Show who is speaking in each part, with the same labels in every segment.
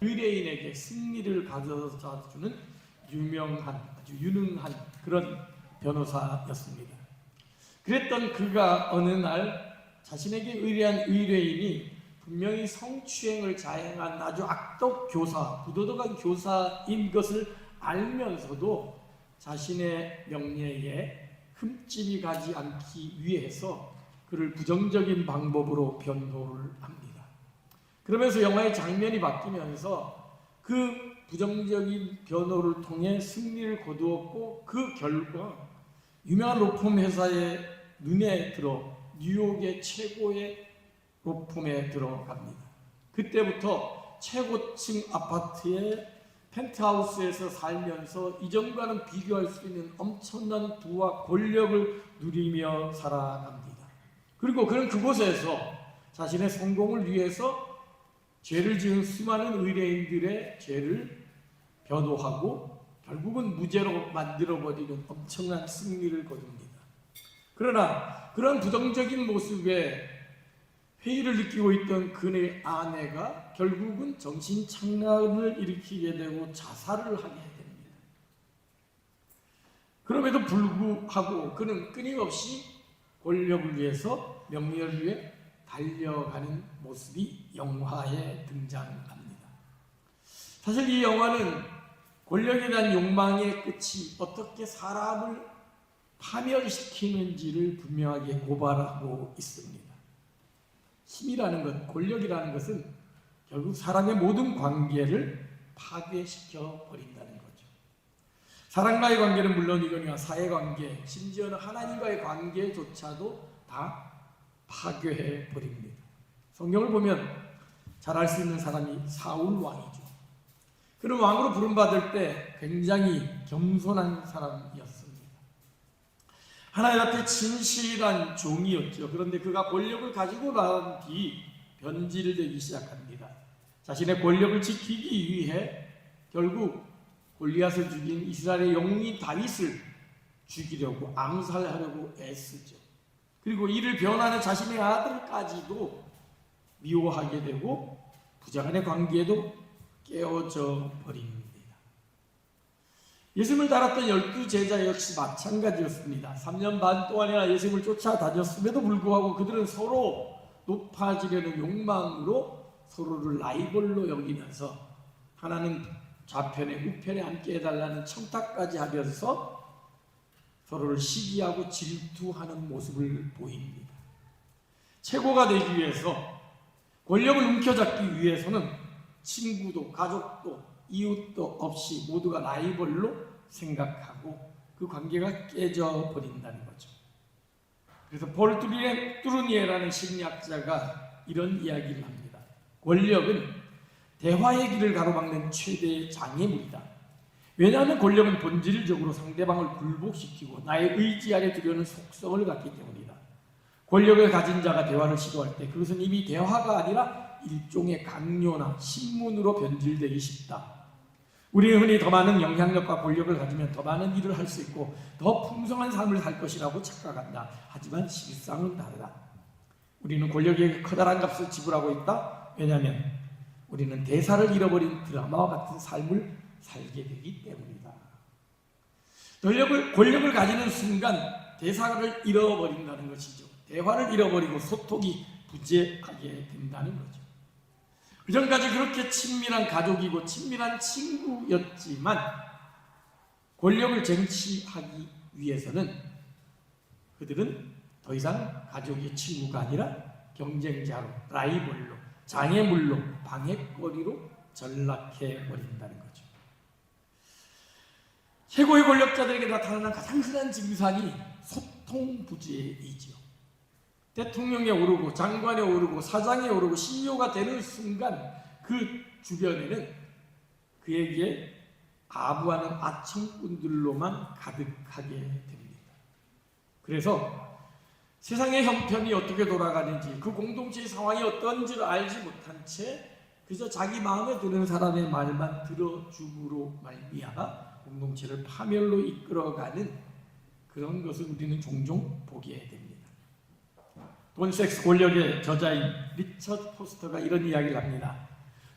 Speaker 1: 의뢰인에게 승리를 가져다 주는 유명한, 아주 유능한 그런 변호사였습니다. 그랬던 그가 어느 날 자신에게 의뢰한 의뢰인이 분명히 성추행을 자행한 아주 악덕 교사, 부도덕한 교사인 것을 알면서도 자신의 명예에 흠집이 가지 않기 위해서 그를 부정적인 방법으로 변호를 합니다. 그러면서 영화의 장면이 바뀌면서 그 부정적인 변호를 통해 승리를 거두었고, 그 결과 유명한 로펌 회사의 눈에 들어 뉴욕의 최고의 로펌에 들어갑니다. 그때부터 최고층 아파트의 펜트하우스에서 살면서 이전과는 비교할 수 있는 엄청난 부와 권력을 누리며 살아갑니다. 그리고 그는 그곳에서 자신의 성공을 위해서 죄를 지은 수많은 의뢰인들의 죄를 변호하고 결국은 무죄로 만들어버리는 엄청난 승리를 거둡니다. 그러나 그런 부정적인 모습에 회의를 느끼고 있던 그의 아내가 결국은 정신착란을 일으키게 되고 자살을 하게 됩니다. 그럼에도 불구하고 그는 끊임없이 권력을 위해서, 명예를 위해 달려가는 모습이 영화에 등장합니다. 사실 이 영화는 권력에 대한 욕망의 끝이 어떻게 사람을 파멸시키는지를 분명하게 고발하고 있습니다. 힘이라는 것, 권력이라는 것은 결국 사람의 모든 관계를 파괴시켜 버린다는 거죠. 사람과의 관계는 물론이거니와 사회관계, 심지어는 하나님과의 관계조차도 다 파괴해 버립니다. 성경을 보면 잘 알 수 있는 사람이 사울 왕이죠. 그는 왕으로 부름받을 때 굉장히 겸손한 사람이었습니다. 하나님 앞에 진실한 종이었죠. 그런데 그가 권력을 가지고 난 뒤 변질되기 시작합니다. 자신의 권력을 지키기 위해 결국 골리앗을 죽인 이스라엘의 영웅인 다윗을 죽이려고 암살하려고 애쓰죠. 그리고 이를 변하는 자신의 아들까지도 미워하게 되고 부자간의 관계도 깨어져 버립니다. 예수님을 따랐던 12제자 역시 마찬가지였습니다. 3년 반 동안이나 예수님을 쫓아다녔음에도 불구하고 그들은 서로 높아지려는 욕망으로 서로를 라이벌로 여기면서 하나는 좌편에 우편에 앉게 해달라는 청탁까지 하면서 서로를 시기하고 질투하는 모습을 보입니다. 최고가 되기 위해서, 권력을 움켜잡기 위해서는 친구도 가족도 이웃도 없이 모두가 라이벌로 생각하고 그 관계가 깨져 버린다는 거죠. 그래서 볼 뚜루니에라는 심리학자가 이런 이야기를 합니다. 권력은 대화의 길을 가로막는 최대의 장애물이다. 왜냐하면 권력은 본질적으로 상대방을 굴복시키고 나의 의지 아래 두려는 속성을 갖기 때문이다. 권력을 가진 자가 대화를 시도할 때 그것은 이미 대화가 아니라 일종의 강요나 신문으로 변질되기 쉽다. 우리는 흔히 더 많은 영향력과 권력을 가지면 더 많은 일을 할 수 있고 더 풍성한 삶을 살 것이라고 착각한다. 하지만 실상은 다르다. 우리는 권력에게 커다란 값을 지불하고 있다. 왜냐하면 우리는 대사를 잃어버린 드라마와 같은 삶을 살게 되기 때문이다. 권력을 가지는 순간 대사를 잃어버린다는 것이죠. 대화를 잃어버리고 소통이 부재하게 된다는 거죠. 그전까지 그렇게 친밀한 가족이고 친밀한 친구였지만 권력을 쟁취하기 위해서는 그들은 더 이상 가족의 친구가 아니라 경쟁자로, 라이벌로, 장애물로, 방해거리로 전락해버린다는 거죠. 최고의 권력자들에게 나타나는 가장 흔한 증상이 소통부재이지요. 대통령에 오르고 장관에 오르고 사장에 오르고 CEO가 되는 순간 그 주변에는 그에게 아부하는 아청꾼들로만 가득하게 됩니다. 그래서 세상의 형편이 어떻게 돌아가는지, 그 공동체의 상황이 어떤지를 알지 못한 채 그저 자기 마음에 드는 사람의 말만 들어줌으로 말미암아 공동체를 파멸로 이끌어가는 그런 것을 우리는 종종 보게 됩니다. 돈, 섹스, 권력의 저자인 리처드 포스터가 이런 이야기를 합니다.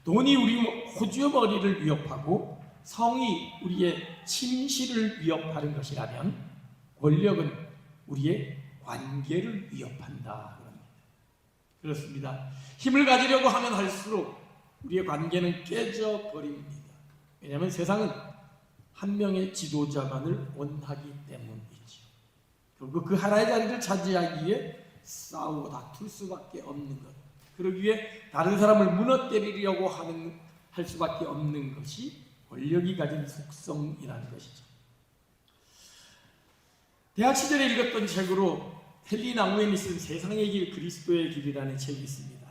Speaker 1: 돈이 우리 호주의 머리를 위협하고 성이 우리의 침실을 위협하는 것이라면 권력은 우리의 관계를 위협한다. 그렇습니다. 힘을 가지려고 하면 할수록 우리의 관계는 깨져버립니다. 왜냐하면 세상은 한 명의 지도자만을 원하기 때문이죠. 결국 그 하나의 자리를 차지하기 위해 싸우고 다툴 수밖에 없는 것. 그러기 위해 다른 사람을 무너뜨리려고 할 수밖에 없는 것이 권력이 가진 속성이라는 것이죠. 대학 시절에 읽었던 책으로 헨리 나우엔이 쓴 세상의 길 그리스도의 길이라는 책이 있습니다.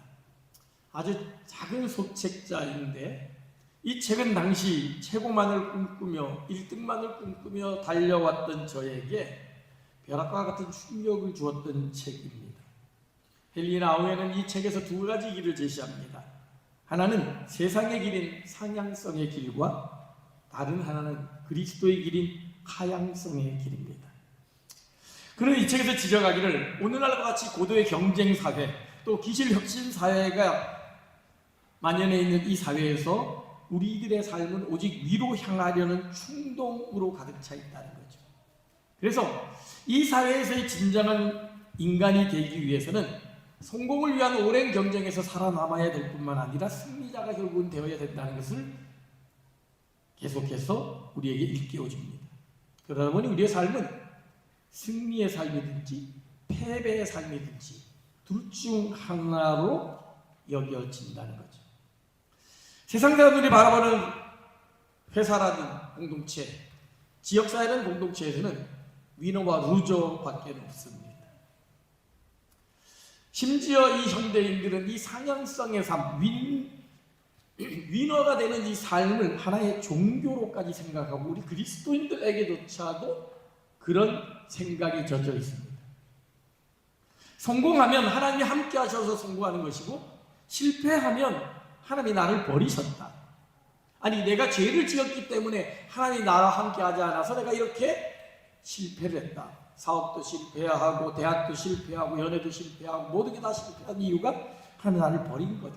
Speaker 1: 아주 작은 소책자인데 이 책은 당시 최고만을 꿈꾸며 1등만을 꿈꾸며 달려왔던 저에게 벼락과 같은 충격을 주었던 책입니다. 헨리 나우엔은 이 책에서 두 가지 길을 제시합니다. 하나는 세상의 길인 상향성의 길과 다른 하나는 그리스도의 길인 하향성의 길입니다. 그는 이 책에서 지적하기를 오늘날과 같이 고도의 경쟁 사회 또 기술 혁신 사회가 만연해 있는 이 사회에서 우리들의 삶은 오직 위로 향하려는 충동으로 가득 차 있다는 거죠. 그래서 이 사회에서의 진정한 인간이 되기 위해서는 성공을 위한 오랜 경쟁에서 살아남아야 될 뿐만 아니라 승리자가 결국은 되어야 된다는 것을 계속해서 우리에게 일깨워줍니다. 그러다 보니 우리의 삶은 승리의 삶이든지 패배의 삶이든지 둘 중 하나로 여겨진다는 거죠. 세상 사람들이 바라보는 회사라는 공동체, 지역사회라는 공동체에서는 위너와 루저밖에 없습니다. 심지어 이 현대인들은 이 상향성의 삶, 위너가 되는 이 삶을 하나의 종교로까지 생각하고 우리 그리스도인들에게조차도 그런 생각이 젖어 있습니다. 성공하면 하나님이 함께 하셔서 성공하는 것이고 실패하면 하나님이 나를 버리셨다. 아니 내가 죄를 지었기 때문에 하나님이 나와 함께 하지 않아서 내가 이렇게 실패를 했다. 사업도 실패하고 대학도 실패하고 연애도 실패하고 모든 게 다 실패한 이유가 하나님이 나를 버린 거다.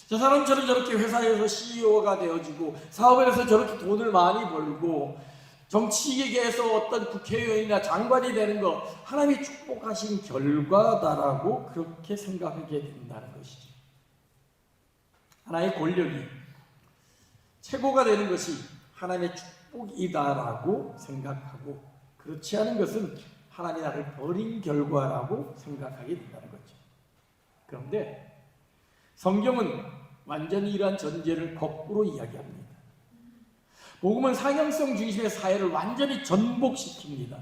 Speaker 1: 저 사람처럼 저렇게 회사에서 CEO가 되어지고 사업에서 저렇게 돈을 많이 벌고 정치계에서 어떤 국회의원이나 장관이 되는 거 하나님이 축복하신 결과다라고 그렇게 생각하게 된다는 것이죠. 하나의 권력이 최고가 되는 것이 하나님의 축복이다라고 생각하고 그렇지 않은 것은 하나님이 나를 버린 결과라고 생각하게 된다는 거죠. 그런데 성경은 완전히 이러한 전제를 거꾸로 이야기합니다. 복음은 상향성 중심의 사회를 완전히 전복시킵니다.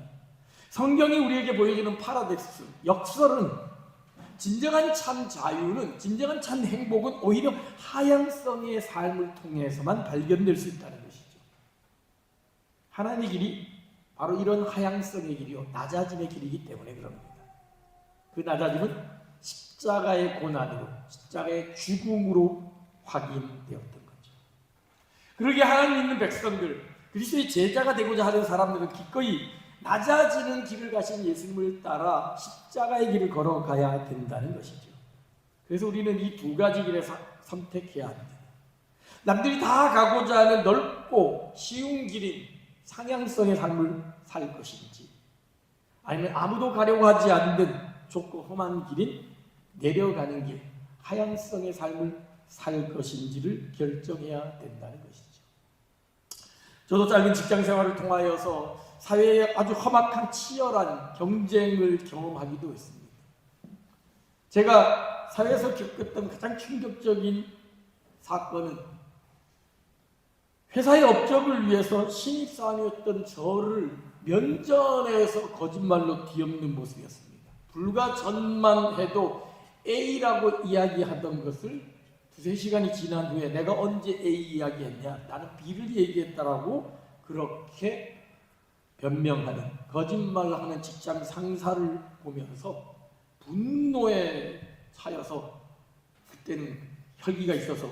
Speaker 1: 성경이 우리에게 보여주는 파라독스, 역설은 진정한 참 자유는, 진정한 참 행복은 오히려 하향성의 삶을 통해서만 발견될 수 있다는 것이죠. 하나님의 길이 바로 이런 하향성의 길이요, 낮아짐의 길이기 때문에 그럽니다. 그 낮아짐은 십자가의 고난으로, 십자가의 죽음으로 확인되었던 거죠. 그러기에 하나님 믿는 백성들, 그리스도의 제자가 되고자 하는 사람들은 기꺼이 낮아지는 길을 가신 예수님을 따라 십자가의 길을 걸어가야 된다는 것이죠. 그래서 우리는 이 두 가지 길을 선택해야 합니다. 남들이 다 가고자 하는 넓고 쉬운 길인 상향성의 삶을 살 것인지, 아니면 아무도 가려고 하지 않는 좁고 험한 길인 내려가는 길, 하향성의 삶을 살 것인지를 결정해야 된다는 것이죠. 저도 짧은 직장 생활을 통하여서 사회의 아주 험악한 치열한 경쟁을 경험하기도 했습니다. 제가 사회에서 겪었던 가장 충격적인 사건은 회사의 업적을 위해서 신입사원이었던 저를 면전에서 거짓말로 뒤엎는 모습이었습니다. 불과 전만 해도 A라고 이야기하던 것을 두세 시간이 지난 후에 내가 언제 A 이야기했냐, 나는 B를 얘기했다라고 그렇게 변명하는, 거짓말하는 직장 상사를 보면서 분노에 차여서, 그때는 혈기가 있어서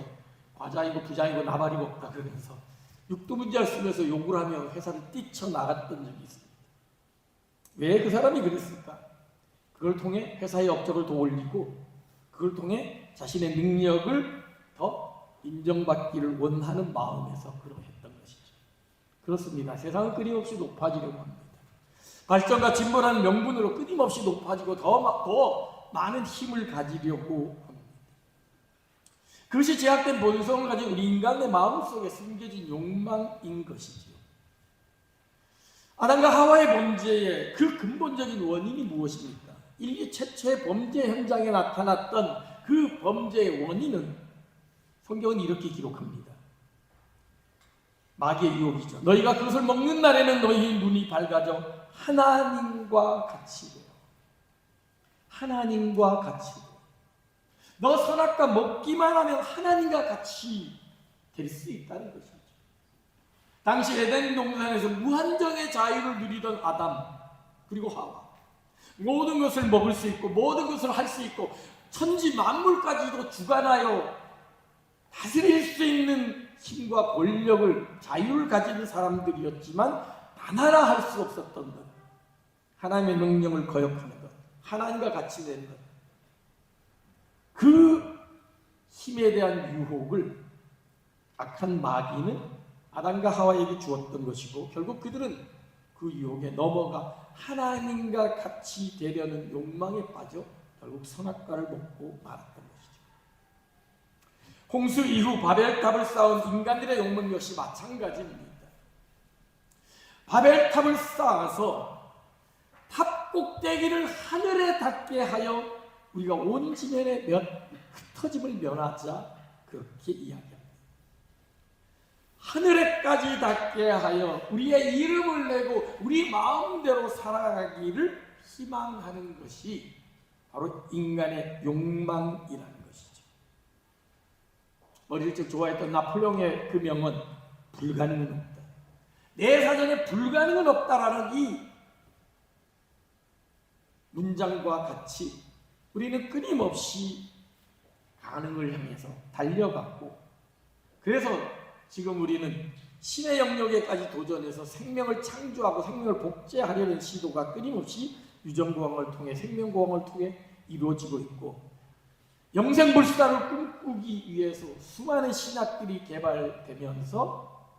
Speaker 1: 과장이고 부장이고 나발이고 없다 그러면서 육두문자를 쓰면서 욕을 하며 회사를 뛰쳐나갔던 적이 있습니다. 왜 그 사람이 그랬을까? 그걸 통해 회사의 업적을 더 올리고 그걸 통해 자신의 능력을 더 인정받기를 원하는 마음에서 그러했던 것이죠. 그렇습니다. 세상은 끊임없이 높아지려고 합니다. 발전과 진보라는 명분으로 끊임없이 높아지고 더 많은 힘을 가지려고 합니다. 그것이 제약된 본성을 가진 우리 인간의 마음속에 숨겨진 욕망인 것이지요. 아담과 하와의 범죄의 그 근본적인 원인이 무엇입니까? 인류 최초의 범죄 현장에 나타났던 그 범죄의 원인은 성경은 이렇게 기록합니다. 마귀의 유혹이죠. 너희가 그것을 먹는 날에는 너희 눈이 밝아져 하나님과 같이 되어. 하나님과 같이 되어. 너 선악과 먹기만 하면 하나님과 같이 될 수 있다는 것이죠. 당시 에덴 동산에서 무한정의 자유를 누리던 아담 그리고 하와, 모든 것을 먹을 수 있고 모든 것을 할 수 있고 천지 만물까지도 주관하여 다스릴 수 있는 힘과 권력을, 자유를 가진 사람들이었지만 단 하나 할 수 없었던 것, 하나님의 명령을 거역하는 것, 하나님과 같이 되는 것, 그 힘에 대한 유혹을 악한 마귀는 아담과 하와에게 주었던 것이고, 결국 그들은 그 유혹에 넘어가 하나님과 같이 되려는 욕망에 빠져 결국 선악과를 먹고 말았던 것이죠. 홍수 이후 바벨탑을 쌓은 인간들의 욕망 역시 마찬가지입니다. 바벨탑을 쌓아서 탑 꼭대기를 하늘에 닿게 하여 우리가 온 지면에 흩어짐을 면하자, 그렇게 이야기합니다. 하늘에까지 닿게 하여 우리의 이름을 내고 우리 마음대로 살아가기를 희망하는 것이 바로 인간의 욕망이라는 것이죠. 어릴 적 좋아했던 나폴레옹의 그 명언, 불가능은 없다. 내 사전에 불가능은 없다라는 이 문장과 같이 우리는 끊임없이 가능을 향해서 달려갔고, 그래서 지금 우리는 신의 영역에까지 도전해서 생명을 창조하고 생명을 복제하려는 시도가 끊임없이 유전공학을 통해, 생명공학을 통해 이루어지고 있고, 영생불사를 꿈꾸기 위해서 수많은 신학들이 개발되면서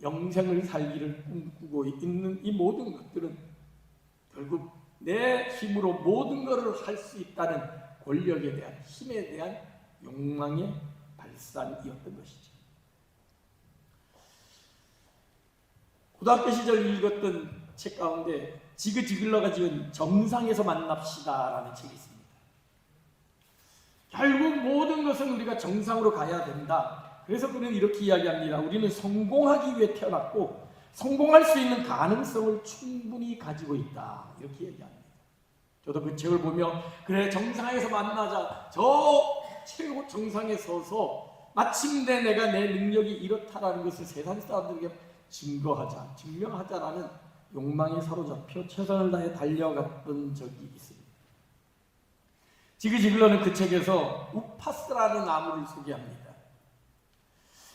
Speaker 1: 영생을 살기를 꿈꾸고 있는 이 모든 것들은 결국 내 힘으로 모든 것을 할 수 있다는 권력에 대한, 힘에 대한 욕망의 발산이었던 것이죠. 고등학교 시절 읽었던 책 가운데 지그 지글러가 지은 정상에서 만납시다라는 책이 있습니다. 결국 모든 것은 우리가 정상으로 가야 된다. 그래서 그는 이렇게 이야기합니다. 우리는 성공하기 위해 태어났고 성공할 수 있는 가능성을 충분히 가지고 있다. 이렇게 얘기합니다. 저도 그 책을 보며 그래, 정상에서 만나자. 저 최고 정상에 서서 마침내 내가 내 능력이 이렇다라는 것을 세상 사람들에게 증거하자, 증명하자라는 욕망에 사로잡혀 최선을 다해 달려갔던 적이 있습니다. 지그 지글러는 그 책에서 우파스라는 나무를 소개합니다.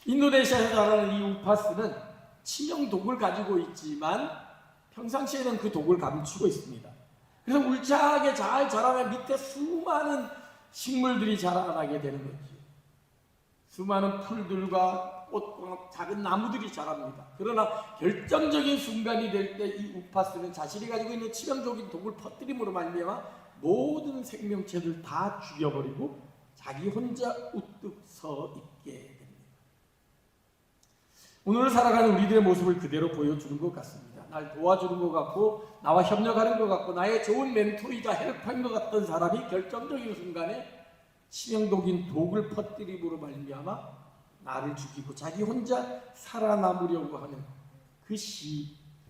Speaker 1: 인도네시아에서 자라는 이 우파스는 치명 독을 가지고 있지만 평상시에는 그 독을 감추고 있습니다. 그래서 울창하게 잘 자라면 밑에 수많은 식물들이 자라나게 되는 거죠. 수많은 풀들과 꽃과 작은 나무들이 자랍니다. 그러나 결정적인 순간이 될 때 이 우파스는 자신이 가지고 있는 치명적인 독을 퍼뜨림으로 말미암아 모든 생명체들 다 죽여버리고 자기 혼자 우뚝 서 있게 됩니다. 오늘 살아가는 우리들의 모습을 그대로 보여주는 것 같습니다. 날 도와주는 것 같고 나와 협력하는 것 같고 나의 좋은 멘토이자 헬퍼인 것 같던 사람이 결정적인 순간에 치명적인 독을 퍼뜨림으로 말미암아 나를 죽이고 자기 혼자 살아남으려고 하는 그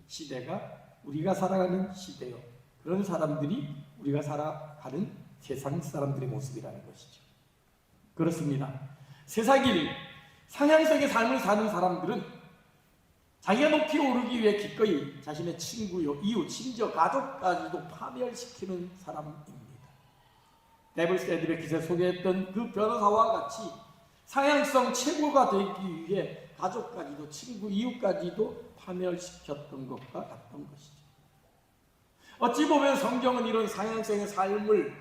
Speaker 1: 시대가 우리가 살아가는 시대요. 그런 사람들이 우리가 살아가는 세상 사람들의 모습이라는 것이죠. 그렇습니다. 세상일 상향성의 삶을 사는 사람들은 자기가 높이 오르기 위해 기꺼이 자신의 친구요, 이웃, 심지어 가족까지도 파멸시키는 사람입니다. 데블스 애드베킷에 소개했던 그 변호사와 같이 상향성 최고가 되기 위해 가족까지도, 친구, 이웃까지도 파멸시켰던 것과 같던 것이죠. 어찌 보면 성경은 이런 상향성의 삶을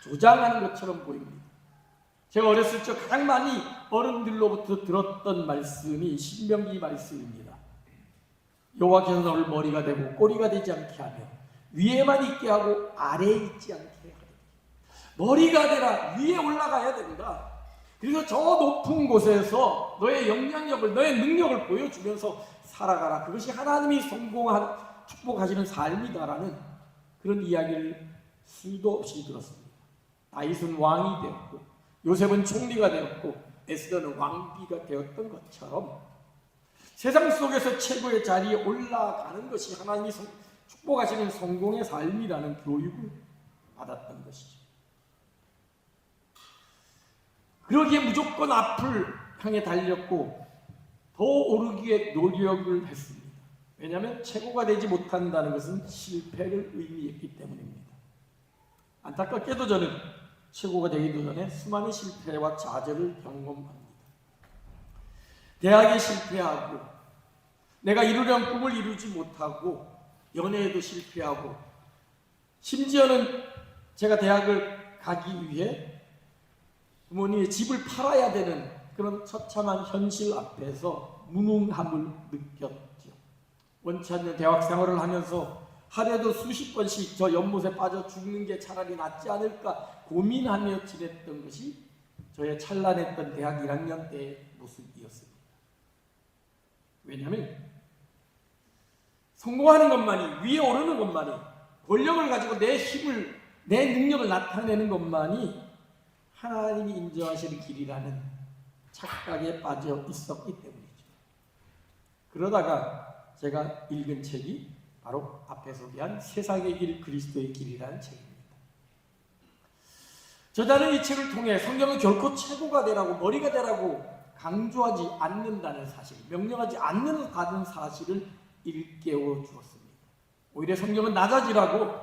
Speaker 1: 조장하는 것처럼 보입니다. 제가 어렸을 적 가장 많이 어른들로부터 들었던 말씀이 신명기 말씀입니다. 여호와께서 너를 머리가 되고 꼬리가 되지 않게 하며 위에만 있게 하고 아래에 있지 않게 하리니. 머리가 되라. 위에 올라가야 된다. 그래서 저 높은 곳에서 너의 영향력을, 너의 능력을 보여주면서 살아가라. 그것이 하나님이 축복하시는 삶이다라는 그런 이야기를 수도 없이 들었습니다. 다윗은 왕이 되었고 요셉은 총리가 되었고 에스더는 왕비가 되었던 것처럼 세상 속에서 최고의 자리에 올라가는 것이 하나님이 축복하시는 성공의 삶이라는 교육을 받았던 것이죠. 그러기에 무조건 앞을 향해 달렸고 더 오르기 위해 노력을 했습니다. 왜냐하면 최고가 되지 못한다는 것은 실패를 의미했기 때문입니다. 안타깝게도 저는 최고가 되기도 전에 수많은 실패와 좌절을 경험합니다. 대학에 실패하고 내가 이루려는 꿈을 이루지 못하고 연애에도 실패하고 심지어는 제가 대학을 가기 위해 부모님의 집을 팔아야 되는 그런 처참한 현실 앞에서 무능함을 느꼈죠. 원치 않는 대학 생활을 하면서 하루에도 수십 번씩 저 연못에 빠져 죽는 게 차라리 낫지 않을까 고민하며 지냈던 것이 저의 찬란했던 대학 1학년 때의 모습이었습니다. 왜냐하면 성공하는 것만이, 위에 오르는 것만이, 권력을 가지고 내 힘을, 내 능력을 나타내는 것만이 하나님이 인정하시는 길이라는 착각에 빠져 있었기 때문이죠. 그러다가 제가 읽은 책이 바로 앞에 소개한 세상의 길 그리스도의 길이라는 책입니다. 저자는 이 책을 통해 성경은 결코 최고가 되라고, 머리가 되라고 강조하지 않는다는 사실, 명령하지 않는다는 사실을 일깨워 주었습니다. 오히려 성경은 낮아지라고,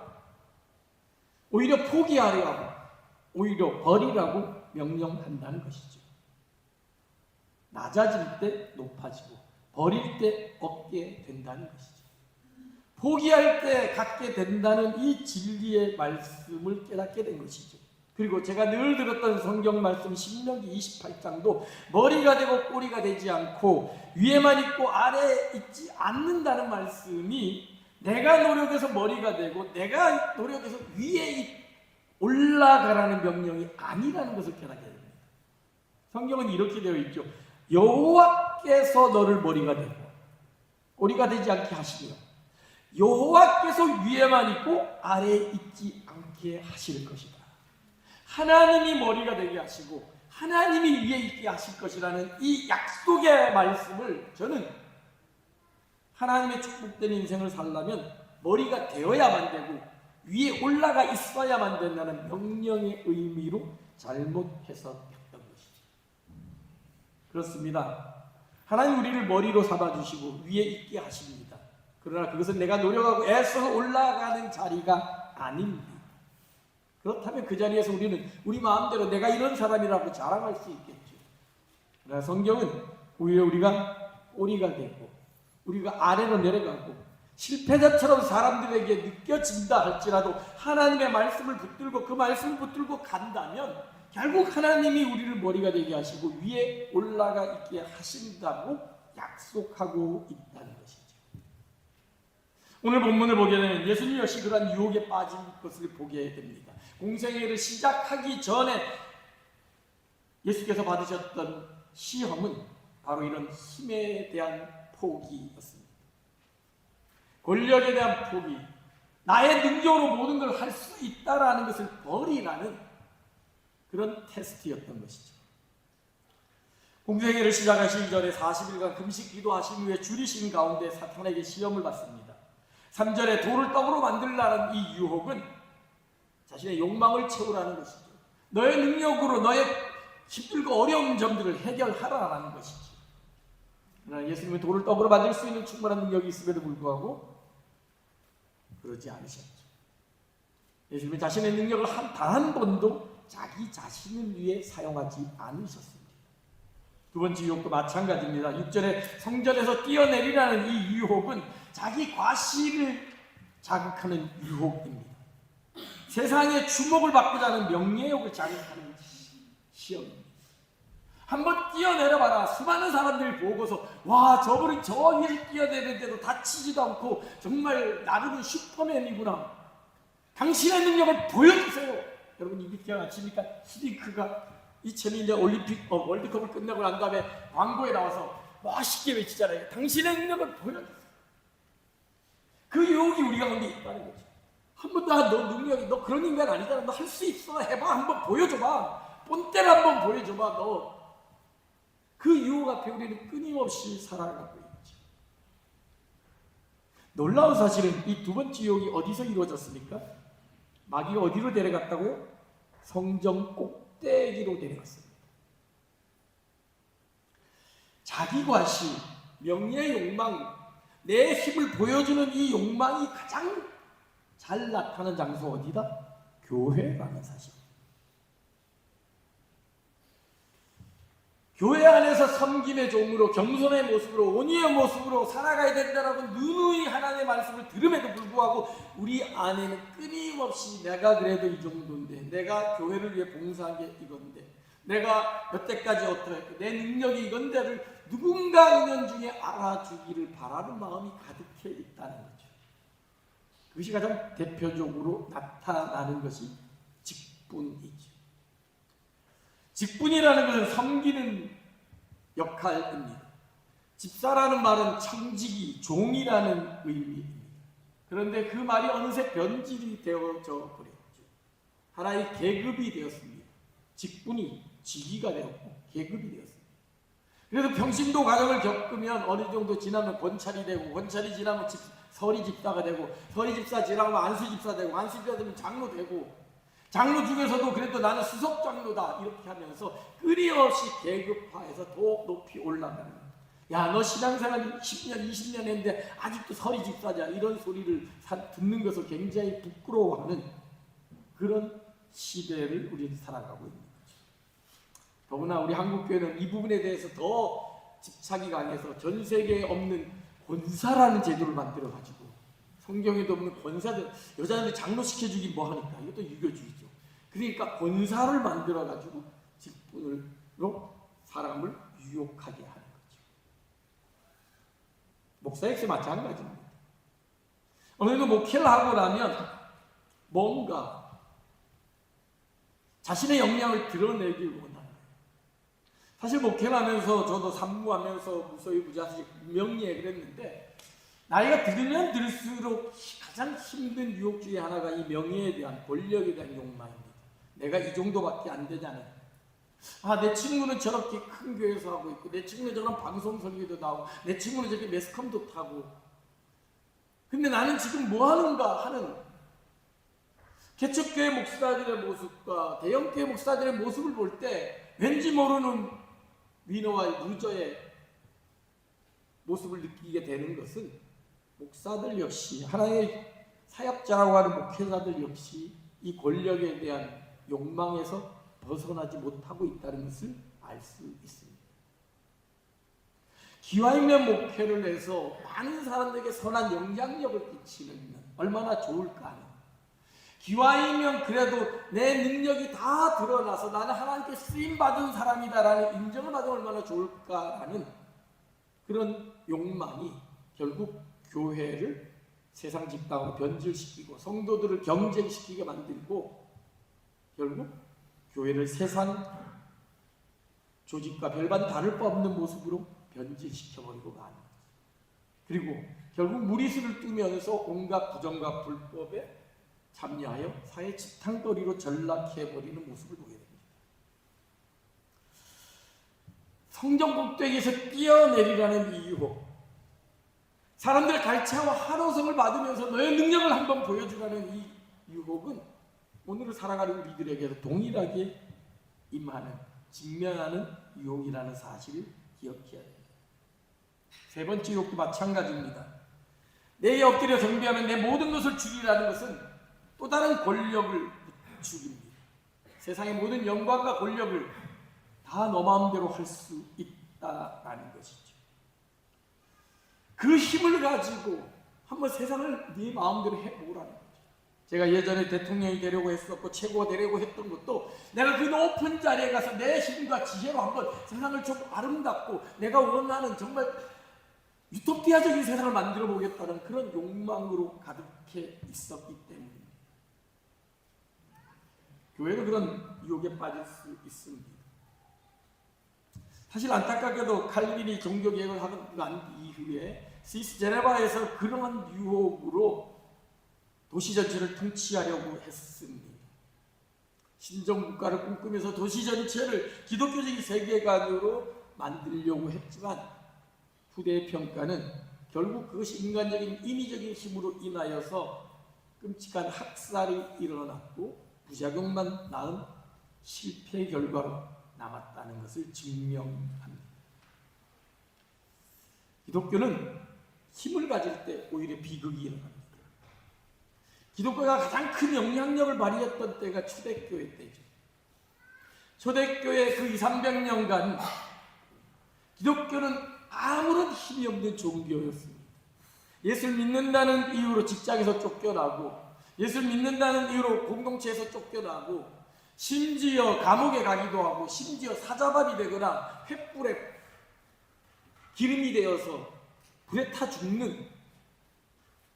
Speaker 1: 오히려 포기하라고, 오히려 버리라고 명령한다는 것이죠. 낮아질 때 높아지고 버릴 때 얻게 된다는 것이죠. 포기할 때 갖게 된다는 이 진리의 말씀을 깨닫게 된 것이죠. 그리고 제가 늘 들었던 성경 말씀 신명기 28장도 머리가 되고 꼬리가 되지 않고 위에만 있고 아래에 있지 않는다는 말씀이 내가 노력해서 머리가 되고 내가 노력해서 위에 올라가라는 명령이 아니라는 것을 깨닫게 됩니다. 성경은 이렇게 되어 있죠. 여호와께서 너를 머리가 되고 꼬리가 되지 않게 하시며 여호와께서 위에만 있고 아래에 있지 않게 하실 것이다. 하나님이 머리가 되게 하시고 하나님이 위에 있게 하실 것이라는 이 약속의 말씀을 저는 하나님의 축복된 인생을 살려면 머리가 되어야만 되고 위에 올라가 있어야만 된다는 명령의 의미로 잘못 해석했던 것이죠. 그렇습니다. 하나님 우리를 머리로 삼아주시고 위에 있게 하십니다. 그러나 그것은 내가 노력하고 애써서 올라가는 자리가 아닙니다. 그렇다면 그 자리에서 우리는 우리 마음대로 내가 이런 사람이라고 자랑할 수 있겠죠. 그러나 성경은 오히려 우리가 꼬리가 되고 우리가 아래로 내려가고 실패자처럼 사람들에게 느껴진다 할지라도 하나님의 말씀을 붙들고 그 말씀을 붙들고 간다면 결국 하나님이 우리를 머리가 되게 하시고 위에 올라가 있게 하신다고 약속하고 있다는 것이죠. 오늘 본문을 보게 되면 예수님 역시 그러한 유혹에 빠진 것을 보게 됩니다. 공생애를 시작하기 전에 예수께서 받으셨던 시험은 바로 이런 힘에 대한 포기였습니다. 권력에 대한 포기, 나의 능력으로 모든 걸 할 수 있다라는 것을 버리라는 그런 테스트였던 것이죠. 공생애를 시작하시기 전에 40일간 금식 기도하신 후에 줄이신 가운데 사탄에게 시험을 받습니다. 3절에 돌을 떡으로 만들라는 이 유혹은 자신의 욕망을 채우라는 것이죠. 너의 능력으로 너의 힘들고 어려운 점들을 해결하라는 것이죠. 그러나 예수님은 돌을 떡으로 만들 수 있는 충분한 능력이 있음에도 불구하고 그러지 않으셨죠. 예수님은 자신의 능력을 단 한 번도 자기 자신을 위해 사용하지 않으셨습니다. 두 번째 유혹도 마찬가지입니다. 6절에 성전에서 뛰어내리라는 이 유혹은 자기 과시를 자극하는 유혹입니다. 세상의 주목을 받고자 하는 명예욕을 자극하는 시험입니다. 한번 뛰어내려봐라. 수많은 사람들이 보고서 와, 저분은 저 위를 뛰어내리는데도 다치지도 않고 정말 나름의 슈퍼맨이구나. 당신의 능력을 보여주세요. 여러분, 이 밑에 아십니까? 히딩크가 2002년 월드컵을 끝내고 난 다음에 광고에 나와서 멋있게 외치잖아요. 당신의 능력을 보여주세요. 그 유혹이 우리 가운데 있다는 거죠. 한번 너 능력이, 너 그런 인간 아니잖아. 너 할 수 있어. 해봐. 한번 보여줘봐. 본때를 한번 보여줘봐. 너. 그 유혹 앞에 우리는 끊임없이 살아가고 있죠. 놀라운 사실은 이 두 번째 유혹이 어디서 이루어졌습니까? 마귀가 어디로 데려갔다고요? 성전 꼭대기로 데려갔습니다. 자기 과시, 명예의 욕망, 내 힘을 보여주는 이 욕망이 가장 잘 나타나는 장소 어디다? 교회라는 사실. 교회 안에서 섬김의 종으로, 겸손의 모습으로, 온유의 모습으로 살아가야 된다라고 누누이 하나님의 말씀을 들음에도 불구하고 우리 안에는 끊임없이 내가 그래도 이 정도인데, 내가 교회를 위해 봉사한 게 이건데, 내가 여태까지 어떻게 내 능력이 이건데를 누군가 있는 중에 알아주기를 바라는 마음이 가득해 있다는 거죠. 그것이 가장 대표적으로 나타나는 것이 직분이죠. 직분이라는 것은 섬기는 역할입니다. 집사라는 말은 청지기, 종이라는 의미입니다. 그런데 그 말이 어느새 변질이 되어져 버렸죠. 하나의 계급이 되었습니다. 직분이 직위가 되었고 계급이 되었습니다. 그래서 평신도 과정을 겪으면 어느 정도 지나면 권찰이 되고, 권찰이 지나면 서리 집사가 되고, 서리 집사 지나면 안수 집사 되고, 안수 집사 되면 장로 되고, 장로 중에서도 그래도 나는 수석 장로다 이렇게 하면서 끊임없이 계급화해서 더 높이 올라가는 거예요. 야, 너 신앙생활 10년 20년 했는데 아직도 서리 집사자, 이런 소리를 듣는 것을 굉장히 부끄러워하는 그런 시대를 우리는 살아가고 있는 거죠. 더구나 우리 한국교회는 이 부분에 대해서 더 집착이 강해서 전 세계에 없는 권사라는 제도를 만들어가지고, 성경에도 없는 권사들, 여자들이 장로 시켜주기 뭐 하니까 이것도 유교주의죠. 그러니까 권사를 만들어가지고 직분으로 사람을 유혹하게 하는 거죠. 목사 역시 마찬가지입니다. 어느 정도 목회를 하고 나면 뭔가 자신의 역량을 드러내길 원하는 거예요. 사실 목회를 하면서 저도 산무하면서 무소유 무자식 명리에 그랬는데, 나이가 들면 들수록 가장 힘든 유혹 중에 하나가 이 명예에 대한, 권력에 대한 욕망입니다. 내가 이 정도밖에 안 되냐는. 내 친구는 저렇게 큰 교회에서 하고 있고, 내 친구는 저런 방송 설계도 나오고, 내 친구는 저렇게 매스컴도 타고, 근데 나는 지금 뭐 하는가 하는 개척교회 목사들의 모습과 대형교회 목사들의 모습을 볼 때 왠지 모르는 위너와 루저의 모습을 느끼게 되는 것은, 목사들 역시, 하나의 사역자라고 하는 목회자들 역시 이 권력에 대한 욕망에서 벗어나지 못하고 있다는 것을 알 수 있습니다. 기와있는 목회를 해서 많은 사람들에게 선한 영향력을 끼치는, 얼마나 좋을까 하는, 기와이면 그래도 내 능력이 다 드러나서 나는 하나님께 쓰임받은 사람이다라는 인정을 받으면 얼마나 좋을까라는 그런 욕망이 결국 교회를 세상 집단으로 변질시키고, 성도들을 경쟁시키게 만들고, 결국 교회를 세상 조직과 별반 다를 바 없는 모습으로 변질시켜버리고 마는 거죠. 그리고 결국 무리수를 두면서 온갖 부정과 불법에 참여하여 사회 지탕거리로 전락해버리는 모습을 보게 됩니다. 성전 꼭대기에서 뛰어내리라는 이 유혹, 사람들 갈채와 한호성을 받으면서 너의 능력을 한번 보여주라는 이 유혹은 오늘을 살아가는 우리들에게도 동일하게 임하는, 직면하는 유혹이라는 사실을 기억해야 됩니다. 세 번째 유혹도 마찬가지입니다. 내 엎드려 경배하면 내 모든 것을 주리라는 것은 또 다른 권력을 주깁니다. 세상의 모든 영광과 권력을 다 너 마음대로 할 수 있다라는 것이죠. 그 힘을 가지고 한번 세상을 네 마음대로 해보라는 거죠. 제가 예전에 대통령이 되려고 했었고 최고가 되려고 했던 것도 내가 그 높은 자리에 가서 내 힘과 지혜로 한번 세상을 좀 아름답고 내가 원하는 정말 유토피아적인 세상을 만들어 보겠다는 그런 욕망으로 가득해 있었기 때문입니다. 교회도 그런 유혹에 빠질 수 있습니다. 사실 안타깝게도 칼빈이 종교개혁을 하고 난 이후에 스위스 제네바에서 그러한 유혹으로 도시 전체를 통치하려고 했습니다. 신정국가를 꿈꾸면서 도시 전체를 기독교적인 세계관으로 만들려고 했지만 후대의 평가는 결국 그것이 인간적인 인위적인 힘으로 인하여서 끔찍한 학살이 일어났고 부작용만 낳은 실패의 결과로 남았다는 것을 증명합니다. 기독교는 힘을 가질 때 오히려 비극이 일어납니다. 기독교가 가장 큰 영향력을 발휘했던 때가 초대교회 때죠. 초대교회 그 200~300년간 기독교는 아무런 힘이 없는 종교였습니다. 예수를 믿는다는 이유로 직장에서 쫓겨나고 예수를 믿는다는 이유로 공동체에서 쫓겨나고 심지어 감옥에 가기도 하고 심지어 사자밥이 되거나 횃불에 기름이 되어서 불에 타 죽는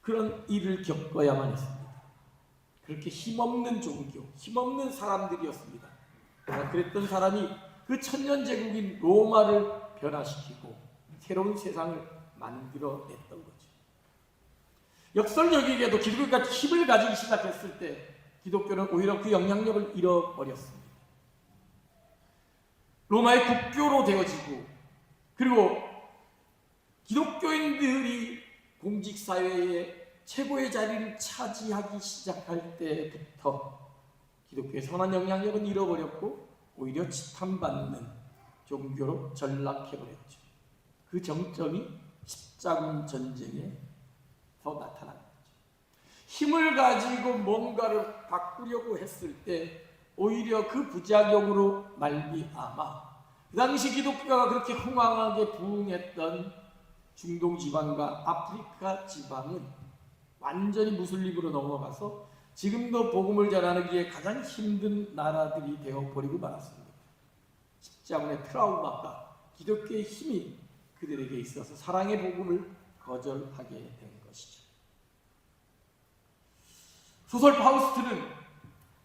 Speaker 1: 그런 일을 겪어야만 했습니다. 그렇게 힘없는 종교, 힘없는 사람들이었습니다. 그랬던 사람이 그 천년제국인 로마를 변화시키고 새로운 세상을 만들어냈던 거죠. 역설적이게도 기독교가 힘을 가지기 시작했을 때 기독교는 오히려 그 영향력을 잃어버렸습니다. 로마의 국교로 되어지고 그리고 기독교인들이 공직사회에 최고의 자리를 차지하기 시작할 때부터 기독교의 선한 영향력은 잃어버렸고 오히려 지탄받는 종교로 전락해버렸죠. 그 정점이 십자군 전쟁에 더 나타난 거죠. 힘을 가지고 뭔가를 바꾸려고 했을 때 오히려 그 부작용으로 말미암아 그 당시 기독교가 그렇게 흥왕하게 부흥했던 중동 지방과 아프리카 지방은 완전히 무슬림으로 넘어가서 지금도 복음을 전하기에 가장 힘든 나라들이 되어버리고 말았습니다. 십자군의 트라우마가 기독교의 힘이 그들에게 있어서 사랑의 복음을 거절하게 된 것이죠. 소설 파우스트는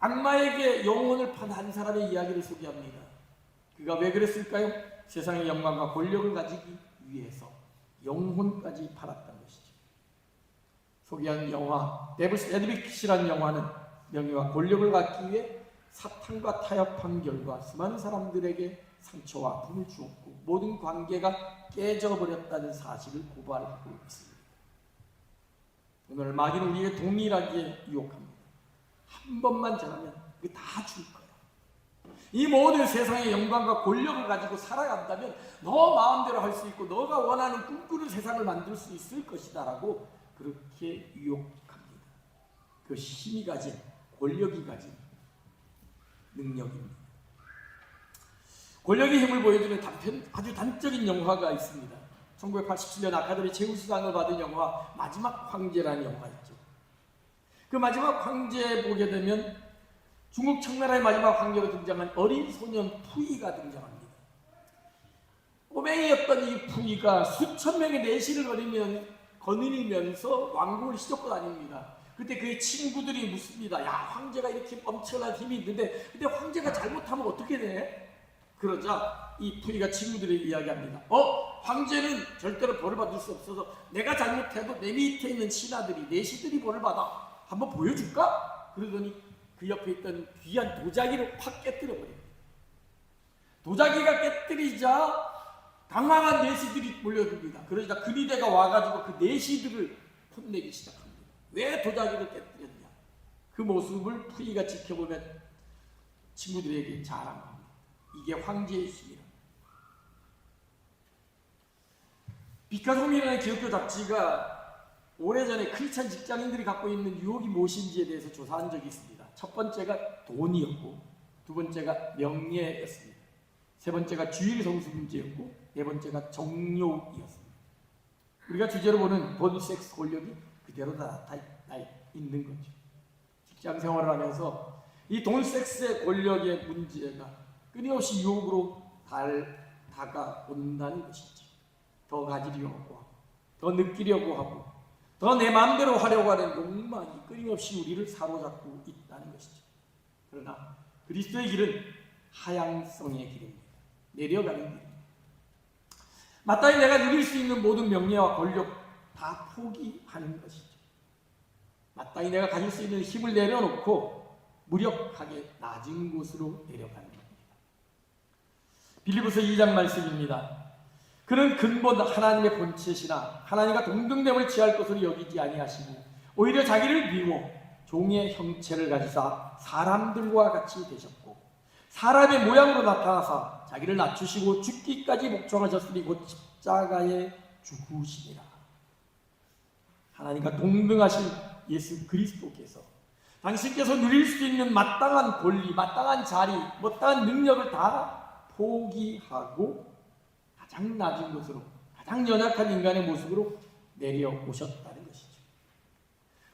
Speaker 1: 악마에게 영혼을 판 한 사람의 이야기를 소개합니다. 그가 왜 그랬을까요? 세상의 영광과 권력을 가지기 위해서 영혼까지 팔았던 것이죠. 소개한 영화 데블스 애드비킷이라는 영화는 명예와 권력을 갖기 위해 사탄과 타협한 결과 수많은 사람들에게 상처와 아픔을 주었고 모든 관계가 깨져버렸다는 사실을 고발하고 있습니다. 오늘 마귀는 우리에게 동일하게 유혹합니다. 한 번만 잘하면 그게 다 줄 거야. 이 모든 세상의 영광과 권력을 가지고 살아간다면 너 마음대로 할 수 있고 너가 원하는 꿈꾸는 세상을 만들 수 있을 것이다 라고 그렇게 유혹합니다. 그 힘이 가진 권력이 가진 능력입니다. 권력의 힘을 보여주는 아주 단적인 영화가 있습니다. 1987년 아카데미 최우수상을 받은 영화 마지막 황제라는 영화 있죠. 그 마지막 황제에 보게 되면 중국 청나라의 마지막 황제로 등장한 어린 소년 푸이가 등장합니다. 꼬맹이였던 이 푸이가 수천 명의 내시를 거느리면서 왕국을 휘젓고 다닙니다. 그때 그의 친구들이 묻습니다. 야, 황제가 이렇게 엄청난 힘이 있는데 근데 황제가 잘못하면 어떻게 돼? 그러자 이 푸이가 친구들에게 이야기합니다. 황제는 절대로 벌을 받을 수 없어서 내가 잘못해도 내 밑에 있는 신하들이 내시들이 벌을 받아. 한번 보여줄까? 그러더니 그 옆에 있던 귀한 도자기를 확 깨뜨려버립니다. 도자기가 깨뜨리자 당황한 내시들이 몰려듭니다. 그러자 근위대가 와가지고 그 내시들을 혼내기 시작합니다. 왜 도자기를 깨뜨렸냐? 그 모습을 푸이가 지켜보면 친구들에게 자랑합니다. 이게 황제의 힘이라. 비카솜이라는 기독교 잡지가 오래전에 크리스찬 직장인들이 갖고 있는 유혹이 무엇인지에 대해서 조사한 적이 있습니다. 첫 번째가 돈이었고 두 번째가 명예였습니다. 세 번째가 주일 성수 문제였고 네 번째가 정욕이었습니다. 우리가 주제로 보는 돈, 섹스, 권력이 그대로 다 나타나 있는 거죠. 직장 생활을 하면서 이 돈, 섹스의 권력의 문제가 끊임없이 유혹으로 다가온다는 것이죠. 더 가지려고 하고, 더 느끼려고 하고, 더 내 마음대로 하려고 하는 욕망이 끊임없이 우리를 사로잡고 있다는 것이죠. 그러나 그리스도의 길은 하향성의 길입니다. 내려가는 길입니다. 마땅히 내가 누릴 수 있는 모든 명예와 권력 다 포기하는 것이죠. 마땅히 내가 가질 수 있는 힘을 내려놓고 무력하게 낮은 곳으로 내려가는 겁니다. 빌립보서 2장 말씀입니다. 그는 근본 하나님의 본체시나 하나님과 동등됨을 취할 것으로 여기지 아니하시고 오히려 자기를 비워 종의 형체를 가지사 사람들과 같이 되셨고 사람의 모양으로 나타나사 자기를 낮추시고 죽기까지 복종하셨으니 곧 십자가에 죽으시니라. 하나님과 동등하신 예수 그리스도께서 당신께서 누릴 수 있는 마땅한 권리, 마땅한 자리, 마땅한 능력을 다 포기하고 가장 낮은 곳으로, 가장 연약한 인간의 모습으로 내려오셨다는 것이죠.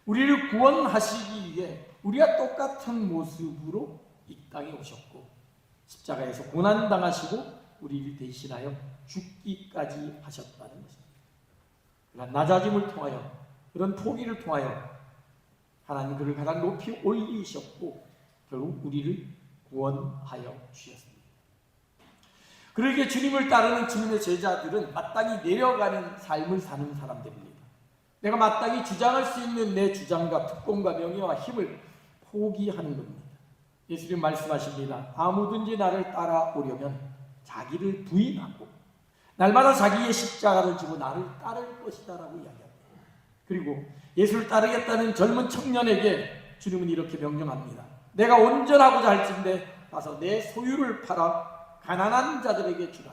Speaker 1: 우리를 구원하시기 위해 우리와 똑같은 모습으로 이 땅에 오셨고 십자가에서 고난당하시고 우리를 대신하여 죽기까지 하셨다는 것입니다. 그런 낮아짐을 통하여, 그런 포기를 통하여 하나님 그를 가장 높이 올리셨고 결국 우리를 구원하여 주셨습니다. 그러기에 주님을 따르는 주님의 제자들은 마땅히 내려가는 삶을 사는 사람들입니다. 내가 마땅히 주장할 수 있는 내 주장과 특권과 명예와 힘을 포기하는 겁니다. 예수님 말씀하십니다. 아무든지 나를 따라오려면 자기를 부인하고 날마다 자기의 십자가를 지고 나를 따를 것이다 라고 이야기합니다. 그리고 예수를 따르겠다는 젊은 청년에게 주님은 이렇게 명령합니다. 내가 온전하고자 할진대 가서 내 소유를 팔아 가난한 자들에게 주라.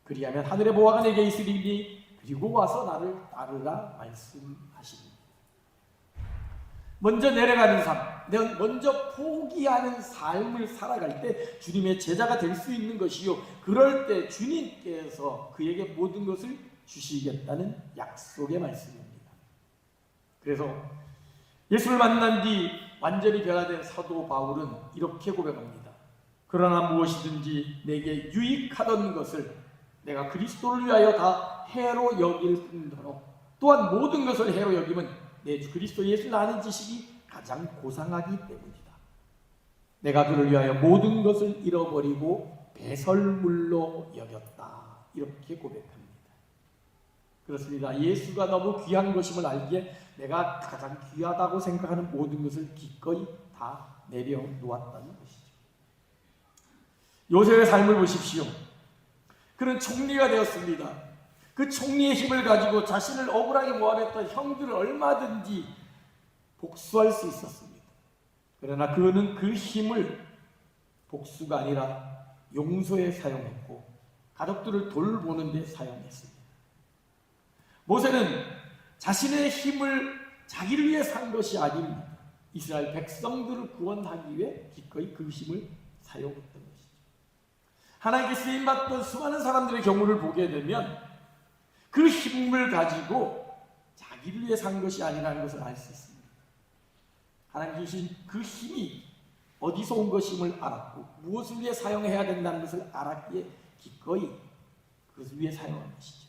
Speaker 1: 그리하면 하늘의 보화가 내게 있으리니 그리고 와서 나를 따르라 말씀하십니다. 먼저 내려가는 삶, 내가 먼저 포기하는 삶을 살아갈 때 주님의 제자가 될 수 있는 것이요, 그럴 때 주님께서 그에게 모든 것을 주시겠다는 약속의 말씀입니다. 그래서 예수를 만난 뒤 완전히 변화된 사도 바울은 이렇게 고백합니다. 그러나 무엇이든지 내게 유익하던 것을 내가 그리스도를 위하여 다 해로 여길 뿐더러 또한 모든 것을 해로 여김은 내 주 그리스도 예수를 아는 지식이 가장 고상하기 때문이다. 내가 그를 위하여 모든 것을 잃어버리고 배설물로 여겼다. 이렇게 고백합니다. 그렇습니다. 예수가 너무 귀한 것임을 알기에 내가 가장 귀하다고 생각하는 모든 것을 기꺼이 다 내려놓았다는 것이죠. 요셉의 삶을 보십시오. 그는 총리가 되었습니다. 그 총리의 힘을 가지고 자신을 억울하게 모함했던 형들을 얼마든지 복수할 수 있었습니다. 그러나 그는 그 힘을 복수가 아니라 용서에 사용했고 가족들을 돌보는 데 사용했습니다. 모세는 자신의 힘을 자기를 위해 산 것이 아닙니다. 이스라엘 백성들을 구원하기 위해 기꺼이 그 힘을 사용했던 것이죠. 하나님께 쓰임받던 수많은 사람들의 경우를 보게 되면 그 힘을 가지고 자기를 위해 산 것이 아니라는 것을 알 수 있습니다. 하나님 주신 그 힘이 어디서 온 것임을 알았고 무엇을 위해 사용해야 된다는 것을 알았기에 기꺼이 그것을 위해 사용한 것이죠.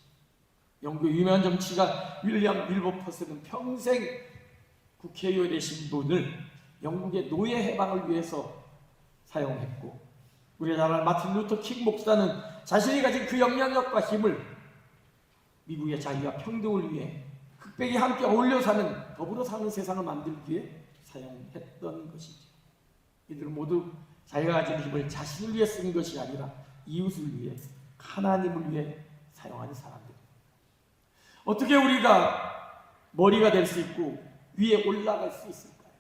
Speaker 1: 영국의 유명한 정치가 윌리엄 윌버퍼스는 평생 국회의원이 되신 분을 영국의 노예 해방을 위해서 사용했고, 우리가 잘 아는 마틴 루터 킹 목사는 자신이 가진 그 영향력과 힘을 미국의 자유와 평등을 위해 흑백이 함께 어울려 사는, 더불어 사는 세상을 만들기 위해 사용했던 것이죠. 이들은 모두 자기가 가진 힘을 자신을 위해 쓴 것이 아니라 이웃을 위해, 하나님을 위해 사용하는 사람들. 어떻게 우리가 머리가 될 수 있고 위에 올라갈 수 있을까요?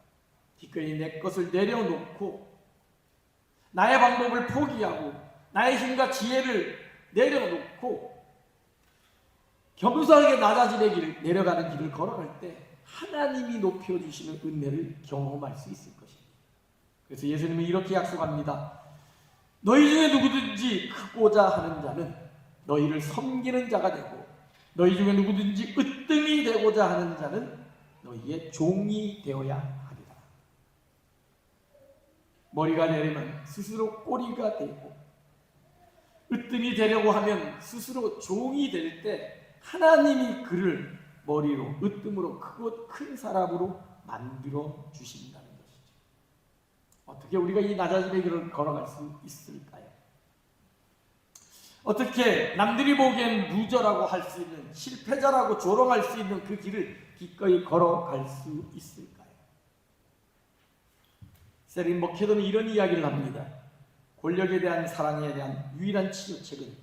Speaker 1: 기꺼이 내 것을 내려놓고 나의 방법을 포기하고 나의 힘과 지혜를 내려놓고 겸손하게 낮아지는 길을, 내려가는 길을 걸어갈 때 하나님이 높여주시는 은혜를 경험할 수 있을 것입니다. 그래서 예수님은 이렇게 약속합니다. 너희 중에 누구든지 크고자 하는 자는 너희를 섬기는 자가 되고, 너희 중에 누구든지 으뜸이 되고자 하는 자는 너희의 종이 되어야 하리라. 머리가 되려면 스스로 꼬리가 되고, 으뜸이 되려고 하면 스스로 종이 될 때 하나님이 그를 머리로, 으뜸으로, 크고 큰 사람으로 만들어 주신다는 것이죠. 어떻게 우리가 이 낮아짐의 길을 걸어갈 수 있을까요? 어떻게 남들이 보기엔 루저라고 할 수 있는, 실패자라고 조롱할 수 있는 그 길을 기꺼이 걸어갈 수 있을까요? 세린 머케도는 이런 이야기를 합니다. 권력에 대한 사랑에 대한 유일한 치료책은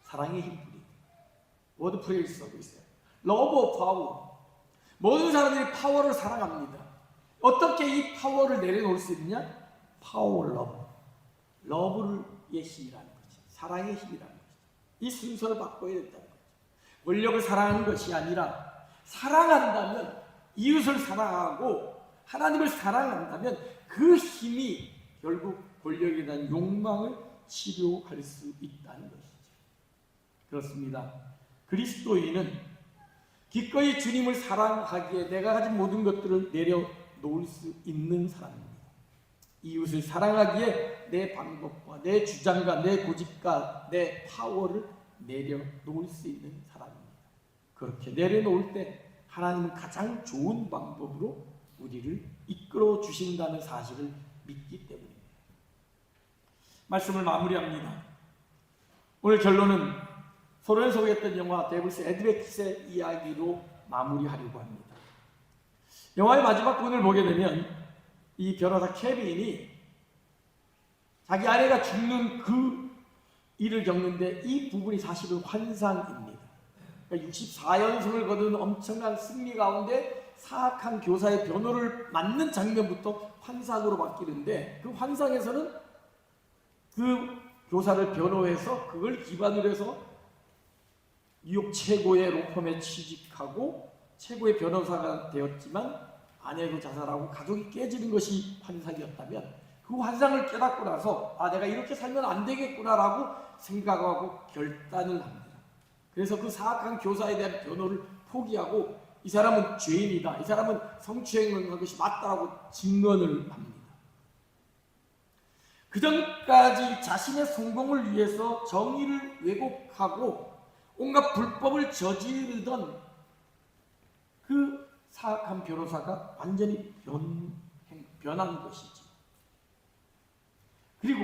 Speaker 1: 사랑의 힘뿐입니다. 워드프레이즈 쓰고 있어요. 러브 오브 파워. 모든 사람들이 파워를 사랑합니다. 어떻게 이 파워를 내려놓을 수 있느냐? 파워 러브. 러브의 힘이라는 거죠. 사랑의 힘이라는 거죠. 이 순서를 바꿔야 된다는 거죠. 권력을 사랑하는 것이 아니라, 사랑한다면, 이웃을 사랑하고 하나님을 사랑한다면 그 힘이 결국 권력에 대한 욕망을 치료할 수 있다는 것이죠. 그렇습니다. 그리스도인은 기꺼이 주님을 사랑하기에 내가 가진 모든 것들을 내려놓을 수 있는 사람입니다. 이웃을 사랑하기에 내 방법과 내 주장과 내 고집과 내 파워를 내려놓을 수 있는 사람입니다. 그렇게 내려놓을 때 하나님은 가장 좋은 방법으로 우리를 이끌어 주신다는 사실을 믿기 때문입니다. 말씀을 마무리합니다. 오늘 결론은 서론에 소개했던 영화 데블스 애드보케이트의 이야기로 마무리하려고 합니다. 영화의 마지막 부분을 보게 되면 이 변호사 케빈이 자기 아내가 죽는 그 일을 겪는데, 이 부분이 사실은 환상입니다. 그러니까 64연승을 거둔 엄청난 승리 가운데 사악한 교사의 변호를 맡는 장면부터 환상으로 바뀌는데, 그 환상에서는 그 교사를 변호해서 그걸 기반으로 해서 뉴욕 최고의 로펌에 취직하고 최고의 변호사가 되었지만 아내도 자살하고 가족이 깨지는 것이 환상이었다면, 그 환상을 깨닫고 나서 내가 이렇게 살면 안 되겠구나라고 생각하고 결단을 합니다. 그래서 그 사악한 교사에 대한 변호를 포기하고 이 사람은 죄인이다, 이 사람은 성추행을 한 것이 맞다라고 증언을 합니다. 그전까지 자신의 성공을 위해서 정의를 왜곡하고 온갖 불법을 저지르던 그 사악한 변호사가 완전히 변한 것이죠. 그리고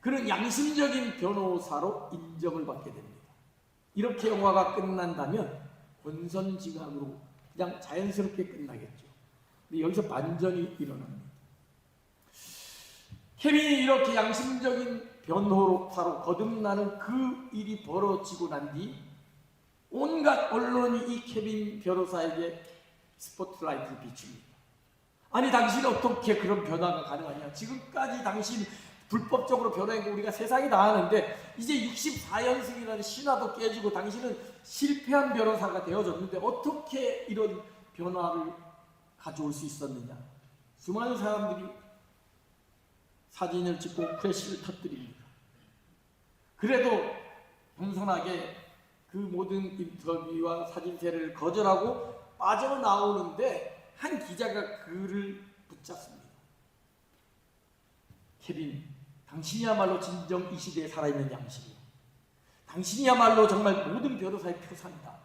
Speaker 1: 그는 양심적인 변호사로 인정을 받게 됩니다. 이렇게 영화가 끝난다면 권선징악으로 그냥 자연스럽게 끝나겠죠. 근데 여기서 반전이 일어납니다. 케빈이 이렇게 양심적인 변호사로 거듭나는 그 일이 벌어지고 난 뒤 온갖 언론이 이 케빈 변호사에게 스포트라이트를 비춥니다. 아니, 당신은 어떻게 그런 변화가 가능하냐? 지금까지 당신 불법적으로 변호했고 우리가 세상이 다 하는데 이제 64연승이라는 신화도 깨지고 당신은 실패한 변호사가 되어졌는데 어떻게 이런 변화를 가져올 수 있었느냐? 수많은 사람들이 사진을 찍고 프레시를 터뜨립니다. 그래도 겸손하게 그 모든 인터뷰와 사진 세례를 거절하고 빠져나오는데 한 기자가 그를 붙잡습니다. 케빈, 당신이야말로 진정 이 시대에 살아있는 양심이야. 당신이야말로 정말 모든 변호사의 표상이다.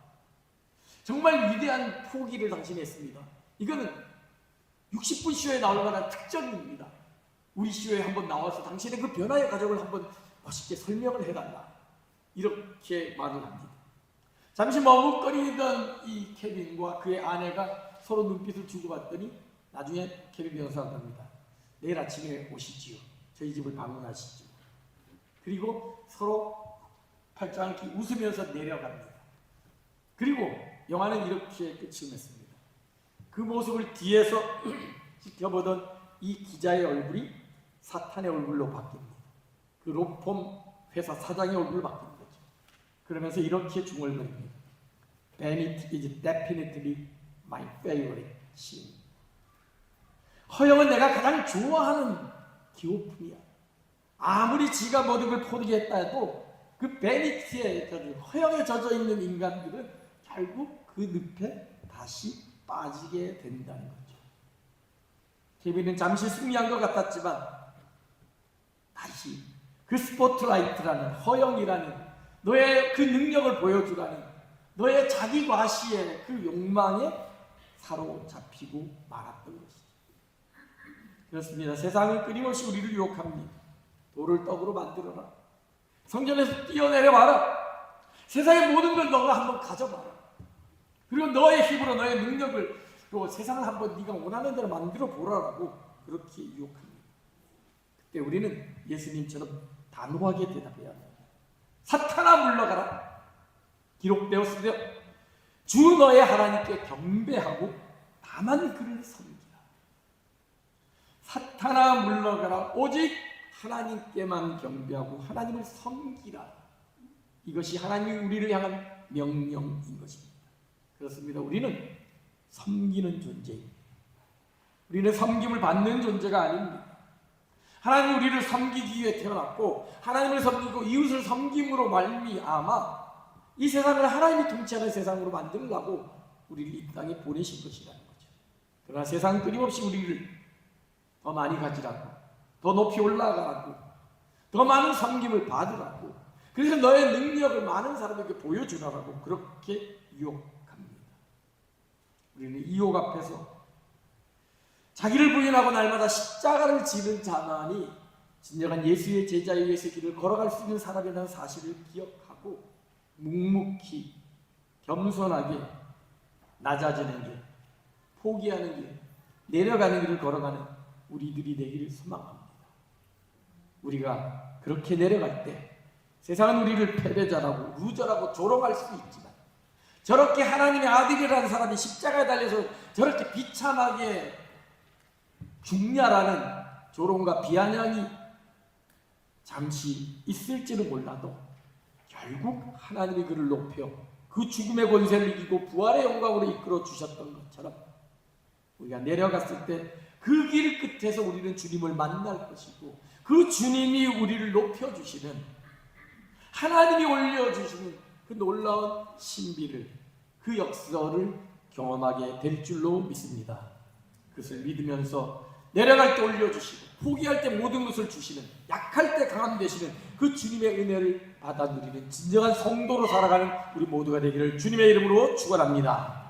Speaker 1: 정말 위대한 포기를 당신이 했습니다. 이거는 60분 쇼에 나올 만한 특전입니다. 우리 쇼에 한번 나와서 당신의 그 변화의 과정을 한번 멋있게 설명을 해달라. 이렇게 말을 합니다. 잠시 머뭇거리던 이 케빈과 그의 아내가 서로 눈빛을 주고받더니 나중에 케빈 변호사가 합니다. 내일 아침에 오시지요. 저희 집을 방문하시죠. 그리고 서로 팔짱을 끼 웃으면서 내려갑니다. 그리고 영화는 이렇게 끝을 맺습니다. 그 모습을 뒤에서 지켜보던 이 기자의 얼굴이 사탄의 얼굴로 바뀝니다. 그 로펌 회사 사장의 얼굴로 바뀝니다. 그러면서 이렇게 중얼거립니다. Vanity is definitely my favorite sin. 허영은 내가 가장 좋아하는 기호품이야. 아무리 지가 모든 걸 포기했다 해도 그 베니티에 허영에 젖어 있는 인간들은 결국 그 늪에 다시 빠지게 된다는 거죠. 케빈은 잠시 승리한 것 같았지만 다시 그 스포트라이트라는 허영이라는 너의 그 능력을 보여주라는 너의 자기 과시의 그 욕망에 사로잡히고 말았던 것이죠. 그렇습니다. 세상은 끊임없이 우리를 유혹합니다. 돌을 떡으로 만들어라. 성전에서 뛰어내려봐라. 세상의 모든 걸 너가 한번 가져봐라. 그리고 너의 힘으로 너의 능력을 또 세상을 한번 네가 원하는 대로 만들어 보라라고 그렇게 유혹합니다. 그때 우리는 예수님처럼 단호하게 대답해야 합니다. 사탄아 물러가라. 기록되었으되 주 너의 하나님께 경배하고 다만 그를 섬기라. 사탄아 물러가라. 오직 하나님께만 경배하고 하나님을 섬기라. 이것이 하나님이 우리를 향한 명령인 것입니다. 그렇습니다. 우리는 섬기는 존재입니다. 우리는 섬김을 받는 존재가 아닙니다. 하나님 우리를 섬기기 위해 태어났고 하나님을 섬기고 이웃을 섬김으로 말미암아 이 세상을 하나님이 통치하는 세상으로 만들려고 우리를 이 땅에 보내신 것이라는 거죠. 그러나 세상은 끊임없이 우리를 더 많이 가지라고, 더 높이 올라가라고, 더 많은 섬김을 받으라고, 그래서 너의 능력을 많은 사람에게 보여주라고 그렇게 유혹합니다. 우리는 이 유혹 앞에서 자기를 부인하고 날마다 십자가를 지는 자만이 진정한 예수의 제자의 예수의 길을 걸어갈 수 있는 사람이라는 사실을 기억하고 묵묵히 겸손하게 낮아지는 길, 포기하는 길, 내려가는 길을 걸어가는 우리들이 되기를 소망합니다. 우리가 그렇게 내려갈 때 세상은 우리를 패배자라고 루저라고 조롱할 수 있지만 저렇게 하나님의 아들이라는 사람이 십자가에 달려서 저렇게 비참하게 죽냐라는 조롱과 비아냥이 잠시 있을지는 몰라도 결국 하나님이 그를 높여 그 죽음의 권세를 이기고 부활의 영광으로 이끌어 주셨던 것처럼 우리가 내려갔을 때 그 길 끝에서 우리는 주님을 만날 것이고 그 주님이 우리를 높여주시는 하나님이 올려주시는 그 놀라운 신비를 그 역사를 경험하게 될 줄로 믿습니다. 그것을 믿으면서 내려갈 때 올려주시고 포기할 때 모든 것을 주시는 약할 때 강함 되시는 그 주님의 은혜를 받아 누리는 진정한 성도로 살아가는 우리 모두가 되기를 주님의 이름으로 축원합니다.